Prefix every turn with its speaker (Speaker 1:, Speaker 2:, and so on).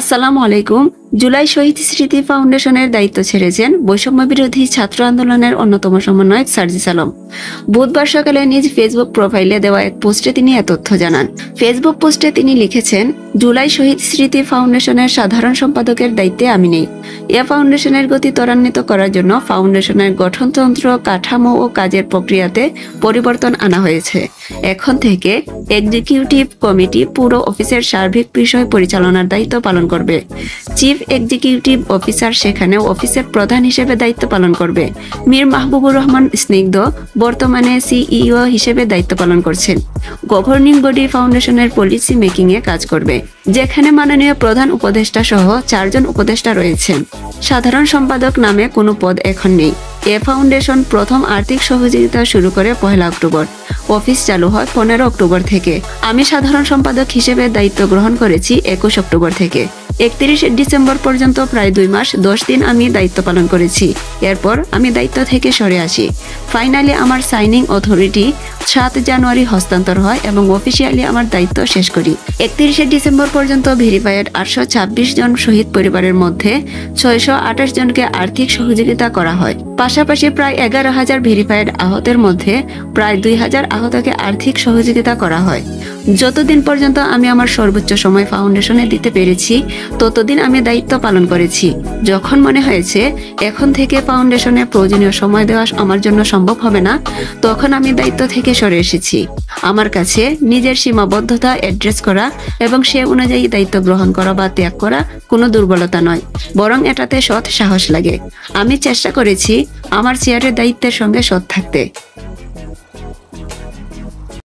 Speaker 1: আসসালামু আলাইকুম। জুলাই শহীদ স্মৃতি ফাউন্ডেশনের দায়িত্ব ছেড়েছেন বৈষম্য বিরোধী ছাত্র আন্দোলনের অন্যতম সমন্বয়ক সার্জিস আলম। বুধবার সকালে নিজ ফেসবুক প্রোফাইলে দেওয়া এক পোস্টে তিনি এ তথ্য জানান। ফেসবুক পোস্টে তিনি লিখেছেন, জুলাই শহীদ স্মৃতি ফাউন্ডেশনের সাধারণ সম্পাদকের দায়িত্বে আমি নেই। এ ফাউন্ডেশনের গতি ত্বরান্বিত করার জন্য ফাউন্ডেশনের গঠনতন্ত্র, কাঠামো ও কাজের প্রক্রিয়াতে পরিবর্তন আনা হয়েছে। এখন থেকে এক্সিকিউটিভ কমিটি পুরো অফিসের সার্বিক বিষয় পরিচালনার দায়িত্ব পালন করবে। চিফ এক্সিকিউটিভ অফিসার সেখানে অফিসের প্রধান হিসেবে দায়িত্ব পালন করবে। মীর মাহবুবুর রহমান স্নিগ্ধ বর্তমানে সিইও হিসেবে দায়িত্ব পালন করছেন। গভর্নিং বডি ফাউন্ডেশনের পলিসি মেকিং এ কাজ করবে, যেখানে মাননীয় প্রধান উপদেষ্টা সহ 4 জন উপদেষ্টা রয়েছেন। সাধারণ সম্পাদক নামে কোনো পদ এখন নেই। এ ফাউন্ডেশন প্রথম আর্থিক সহযোগিতা শুরু করে 1 অক্টোবর। অফিস চালু হয় 15 অক্টোবর থেকে। আমি সাধারণ সম্পাদক হিসেবে দায়িত্ব গ্রহণ করেছি 21 অক্টোবর থেকে। 31 ডিসেম্বর পর্যন্ত প্রায় 2 মাস 10 দিন আমি দায়িত্ব পালন করেছি। এরপর আমি দায়িত্ব থেকে সরে আসি। ফাইনালি আমার সাইনিং অথরিটি 7 জানুয়ারি হস্তান্তর হয় এবং অফিসিয়ালি আমার দায়িত্ব শেষ করি। 31 ডিসেম্বর পর্যন্ত ভেরিফাইড 826 জন শহীদ পরিবারের মধ্যে 628 জনকে আর্থিক সহযোগিতা করা হয়। পাশাপাশি প্রায় 11,000 ভেরিফাইড আহতের মধ্যে প্রায় 2,000 আহতকে আর্থিক সহযোগিতা করা হয়। যতদিন পর্যন্ত আমি আমার সর্বোচ্চ সময় ফাউন্ডেশনে দিতে পেরেছি, ততদিন আমি দায়িত্ব পালন করেছি। যখন মনে হয়েছে এখন থেকে ফাউন্ডেশনে প্রয়োজনীয় সময় দেওয়া আমার জন্য সম্ভব হবে না, তখন আমি দায়িত্ব থেকে সরে এসেছি। আমার কাছে নিজের সীমাবদ্ধতা অ্যাড্রেস করা এবং সে অনুযায়ী দায়িত্ব গ্রহণ করা বা ত্যাগ করা কোনো দুর্বলতা নয়, বরং এটাতে সৎ সাহস লাগে। আমি চেষ্টা করেছি আমার চেয়ারের দায়িত্বের সঙ্গে সৎ থাকতে।